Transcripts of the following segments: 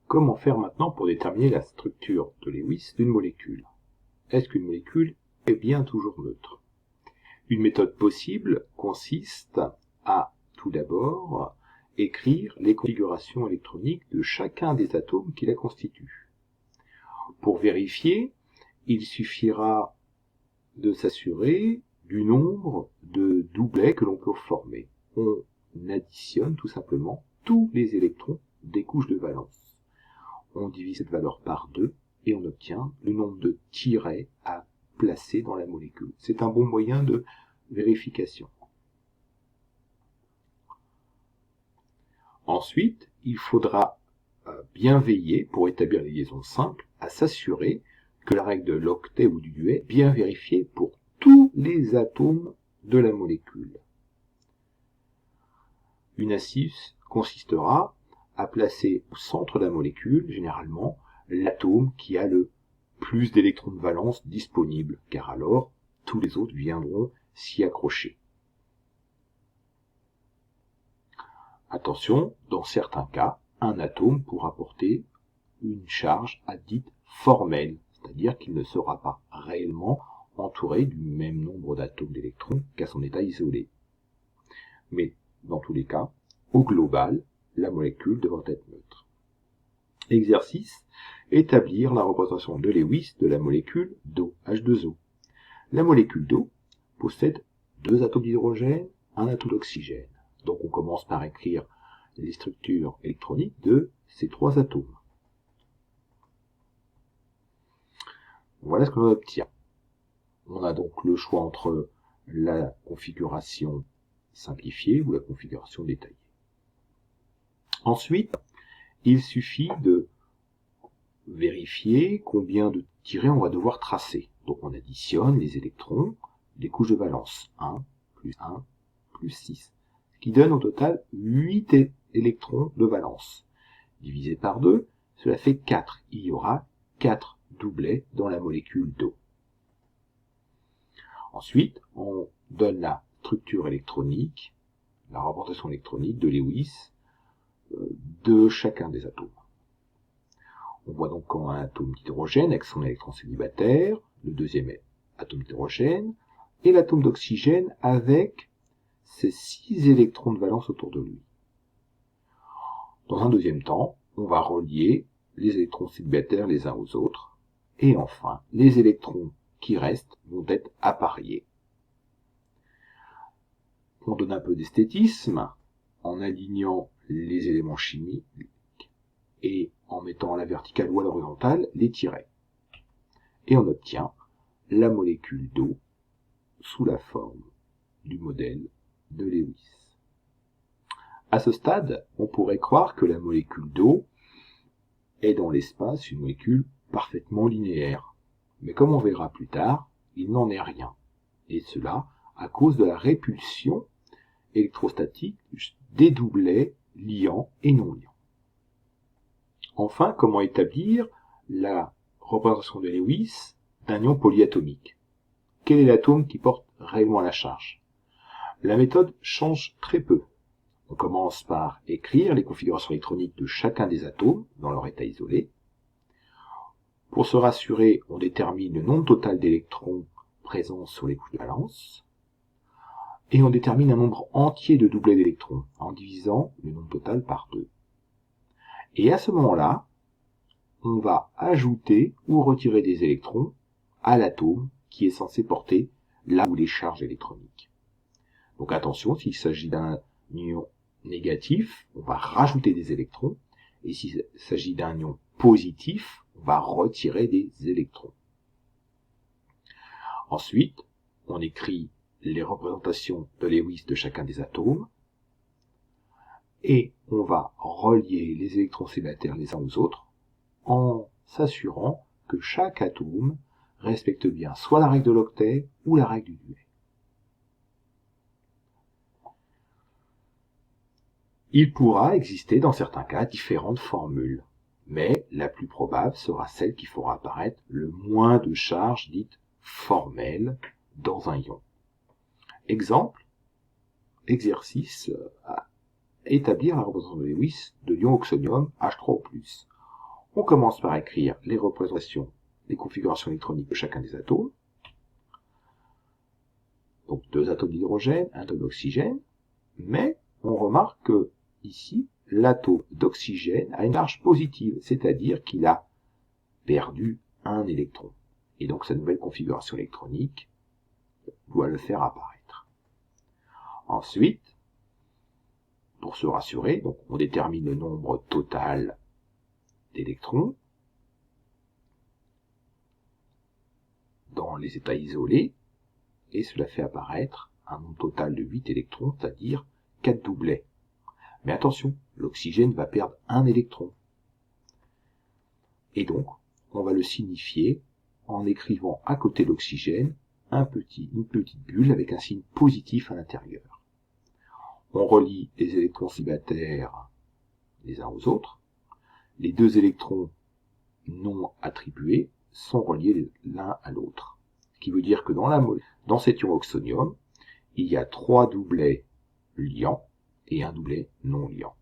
Comment faire maintenant pour déterminer la structure de Lewis d'une molécule? Est-ce qu'une molécule est bien toujours neutre? Une méthode possible consiste à, tout d'abord, écrire les configurations électroniques de chacun des atomes qui la constituent. Pour vérifier, il suffira de s'assurer du nombre de doublets que l'on peut former. On additionne tout simplement tous les électrons des couches de valence. On divise cette valeur par 2 et on obtient le nombre de tirets à placer dans la molécule. C'est un bon moyen de vérification. Ensuite, il faudra bien veiller, pour établir les liaisons simples, à s'assurer que la règle de l'octet ou du duet est bien vérifiée pour tous les atomes de la molécule. Une astuce consistera à placer au centre de la molécule, généralement, l'atome qui a le plus d'électrons de valence disponibles, car alors tous les autres viendront s'y accrocher. Attention, dans certains cas, un atome pourra porter une charge dite formelle, c'est-à-dire qu'il ne sera pas réellement entouré du même nombre d'atomes d'électrons qu'à son état isolé. Mais, dans tous les cas, au global, la molécule devra être neutre. Exercice, établir la représentation de Lewis de la molécule d'eau, H2O. La molécule d'eau possède 2 atomes d'hydrogène, un atome d'oxygène. Donc on commence par écrire les structures électroniques de ces 3 atomes. Voilà ce que l'on obtient. On a donc le choix entre la configuration simplifiée ou la configuration détaillée. Ensuite, il suffit de vérifier combien de tirets on va devoir tracer. Donc on additionne les électrons des couches de valence. 1 plus 1 plus 6. Ce qui donne au total 8 électrons de valence. Divisé par 2, cela fait 4. Il y aura 4 doublets dans la molécule d'eau. Ensuite, on donne la structure électronique, la représentation électronique de Lewis de chacun des atomes. On voit donc un atome d'hydrogène avec son électron célibataire, le deuxième atome d'hydrogène, et l'atome d'oxygène avec ses 6 électrons de valence autour de lui. Dans un deuxième temps, on va relier les électrons célibataires les uns aux autres, et enfin, les électrons qui restent vont être appariés. On donne un peu d'esthétisme en alignant les éléments chimiques et en mettant à la verticale ou à l'horizontale les tirets. Et on obtient la molécule d'eau sous la forme du modèle de Lewis. À ce stade, on pourrait croire que la molécule d'eau est dans l'espace une molécule parfaitement linéaire. Mais comme on verra plus tard, il n'en est rien. Et cela à cause de la répulsion électrostatique des doublets liants et non liants. Enfin, comment établir la représentation de Lewis d'un ion polyatomique? Quel est l'atome qui porte réellement la charge? La méthode change très peu. On commence par écrire les configurations électroniques de chacun des atomes dans leur état isolé. Pour se rassurer, on détermine le nombre total d'électrons présents sur les couches de valence. Et on détermine un nombre entier de doublets d'électrons en divisant le nombre total par 2. Et à ce moment-là, on va ajouter ou retirer des électrons à l'atome qui est censé porter là où les charges électroniques. Donc attention, s'il s'agit d'un ion négatif, on va rajouter des électrons, et s'il s'agit d'un ion positif, on va retirer des électrons. Ensuite, on écrit les représentations de Lewis de chacun des atomes, et on va relier les électrons célibataires les uns aux autres en s'assurant que chaque atome respecte bien soit la règle de l'octet ou la règle du duet. Il pourra exister dans certains cas différentes formules, mais la plus probable sera celle qui fera apparaître le moins de charge dite formelle dans un ion. Exemple, exercice à établir la représentation de Lewis de l'ion oxonium H3O+. On commence par écrire les représentations, les configurations électroniques de chacun des atomes. Donc 2 atomes d'hydrogène, 1 atome d'oxygène, mais on remarque que ici, l'atome d'oxygène a une charge positive, c'est-à-dire qu'il a perdu un électron. Et donc sa nouvelle configuration électronique doit le faire apparaître. Ensuite, pour se rassurer, donc on détermine le nombre total d'électrons dans les états isolés, et cela fait apparaître un nombre total de 8 électrons, c'est-à-dire 4 doublets. Mais attention, l'oxygène va perdre un électron. Et donc, on va le signifier en écrivant à côté de l'oxygène une petite bulle avec un signe positif à l'intérieur. On relie les électrons célibataires les uns aux autres. Les 2 électrons non attribués sont reliés l'un à l'autre. Ce qui veut dire que dans cet ion oxonium, il y a 3 doublets liants et un doublet non liant.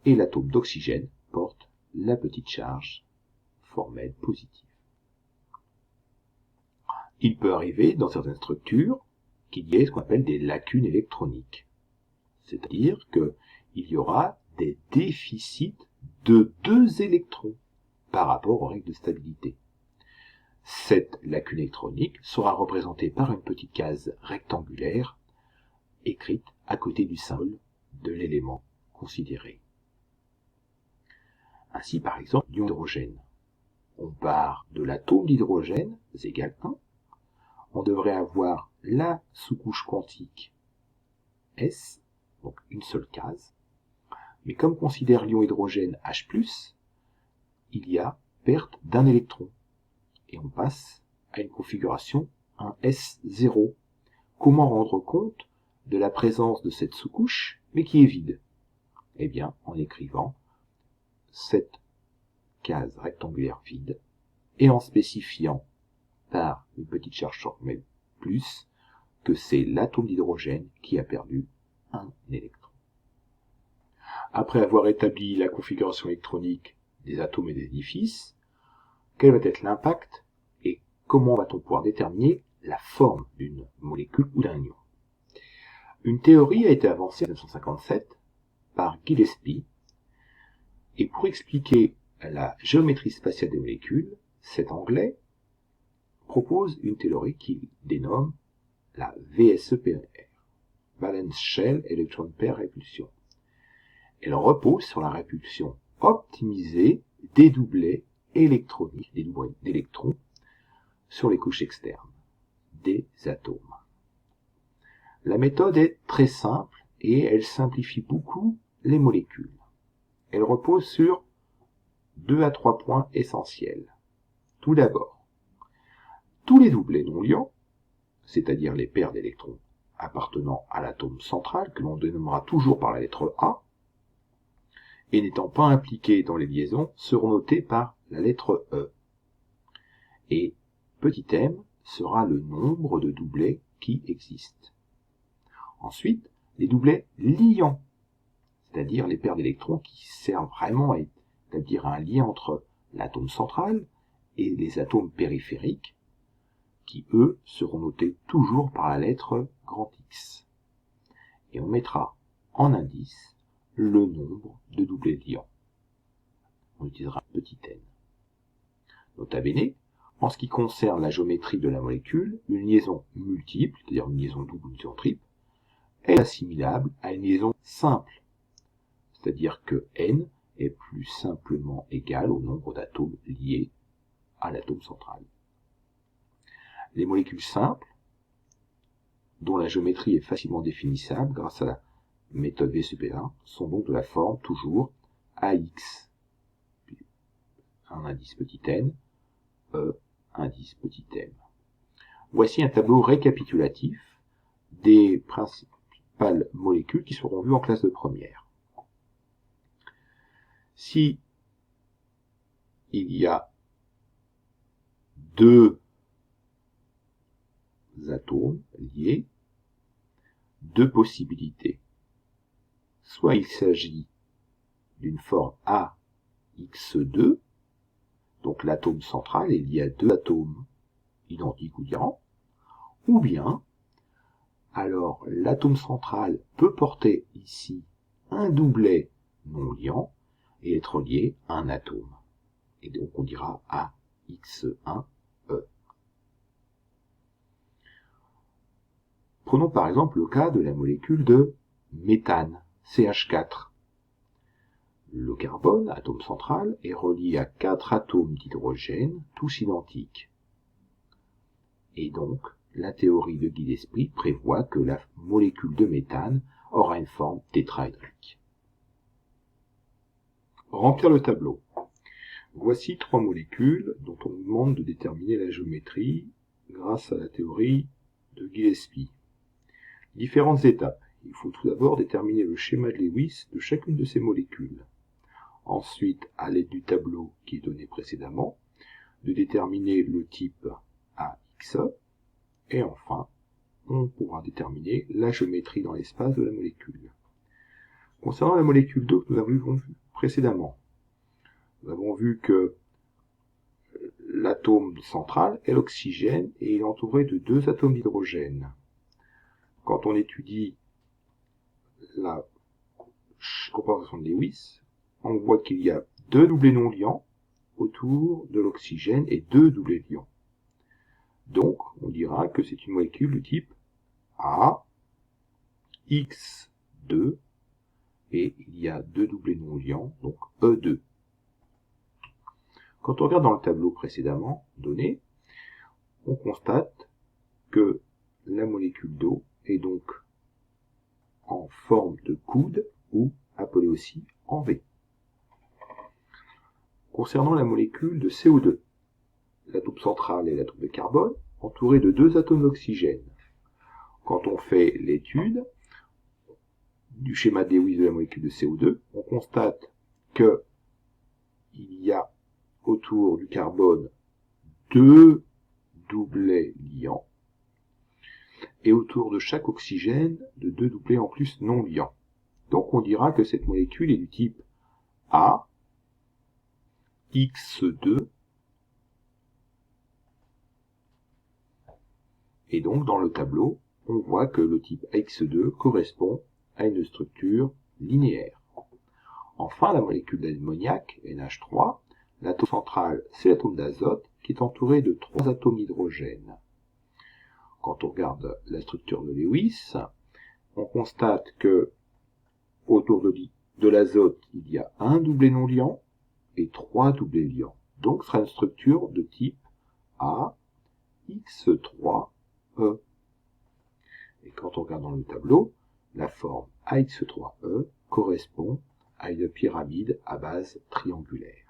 Et l'atome d'oxygène porte la petite charge formelle positive. Il peut arriver dans certaines structures qu'il y ait ce qu'on appelle des lacunes électroniques. C'est-à-dire qu'il y aura des déficits de 2 électrons par rapport aux règles de stabilité. Cette lacune électronique sera représentée par une petite case rectangulaire écrite à côté du symbole de l'élément considéré. Ainsi, par exemple, l'ion d'hydrogène. On part de l'atome d'hydrogène, égale 1. On devrait avoir la sous-couche quantique S, donc une seule case. Mais comme on considère l'ion hydrogène H+, il y a perte d'un électron. Et on passe à une configuration, un S0. Comment rendre compte de la présence de cette sous-couche, mais qui est vide? Eh bien, en écrivant cette case rectangulaire vide, et en spécifiant par une petite charge formelle plus, que c'est l'atome d'hydrogène qui a perdu un électron. Après avoir établi la configuration électronique des atomes et des édifices, quel va être l'impact et comment va-t-on pouvoir déterminer la forme d'une molécule ou d'un ion? Une théorie a été avancée en 1957 par Gillespie, et pour expliquer la géométrie spatiale des molécules, cet Anglais propose une théorie qu'il dénomme la VSEPR, Valence Shell Electron Pair Répulsion. Elle repose sur la répulsion optimisée des doublets électroniques, des doublets d'électrons sur les couches externes des atomes. La méthode est très simple et elle simplifie beaucoup les molécules. Elle repose sur 2 à 3 points essentiels. Tout d'abord, tous les doublets non liants, c'est-à-dire les paires d'électrons appartenant à l'atome central, que l'on dénommera toujours par la lettre A, et n'étant pas impliqués dans les liaisons, seront notés par la lettre E. Et petit m sera le nombre de doublets qui existent. Ensuite, les doublets liants, c'est-à-dire les paires d'électrons qui servent vraiment à établir un lien entre l'atome central et les atomes périphériques, qui eux seront notés toujours par la lettre grand X. Et on mettra en indice le nombre de doublets liants. On utilisera petit n. Nota bene, en ce qui concerne la géométrie de la molécule, une liaison multiple, c'est-à-dire une liaison double ou une liaison triple, est assimilable à une liaison simple, c'est-à-dire que n est plus simplement égal au nombre d'atomes liés à l'atome central. Les molécules simples, dont la géométrie est facilement définissable grâce à la méthode VSEPR, sont donc de la forme toujours AX, un indice petit n, E, indice petit m. Voici un tableau récapitulatif des principales molécules qui seront vues en classe de première. Si il y a 2 atomes liés, 2 possibilités. Soit il s'agit d'une forme A X2, donc l'atome central est lié à deux atomes identiques ou différents, ou bien, alors l'atome central peut porter ici un doublet non liant et être lié à un atome. Et donc on dira AX1E. Prenons par exemple le cas de la molécule de méthane, CH4. Le carbone, atome central, est relié à 4 atomes d'hydrogène, tous identiques. Et donc, la théorie de Gillespie prévoit que la molécule de méthane aura une forme tétraédrique. Remplir le tableau. Voici 3 molécules dont on nous demande de déterminer la géométrie grâce à la théorie de Gillespie. Différentes étapes. Il faut tout d'abord déterminer le schéma de Lewis de chacune de ces molécules. Ensuite, à l'aide du tableau qui est donné précédemment, de déterminer le type AXE. Et enfin, on pourra déterminer la géométrie dans l'espace de la molécule. Concernant la molécule d'eau que nous avons vu précédemment, nous avons vu que l'atome central est l'oxygène et il est entouré de 2 atomes d'hydrogène. Quand on étudie la compensation de Lewis, on voit qu'il y a 2 doublets non liants autour de l'oxygène et 2 doublets liants. Donc, on dira que c'est une molécule du type A, X2, et il y a 2 doublets non liants, donc E2. Quand on regarde dans le tableau précédemment donné, on constate que la molécule d'eau est donc en forme de coude, ou appelée aussi en V. Concernant la molécule de CO2, l'atome central est l'atome de carbone, entouré de 2 atomes d'oxygène. Quand on fait l'étude du schéma de Lewis de la molécule de CO2, on constate que il y a autour du carbone 2 doublets liants, et autour de chaque oxygène de 2 doublets en plus non liants. Donc on dira que cette molécule est du type A, X2, et donc dans le tableau, on voit que le type AX2 correspond à une structure linéaire. Enfin, la molécule d'ammoniac, NH3, l'atome central, c'est l'atome d'azote, qui est entouré de 3 atomes d'hydrogène. Quand on regarde la structure de Lewis, on constate que autour de l'azote, il y a un doublet non liant et 3 doublets liants. Donc, ce sera une structure de type AX3E. Et quand on regarde dans le tableau, la forme AX3E correspond à une pyramide à base triangulaire.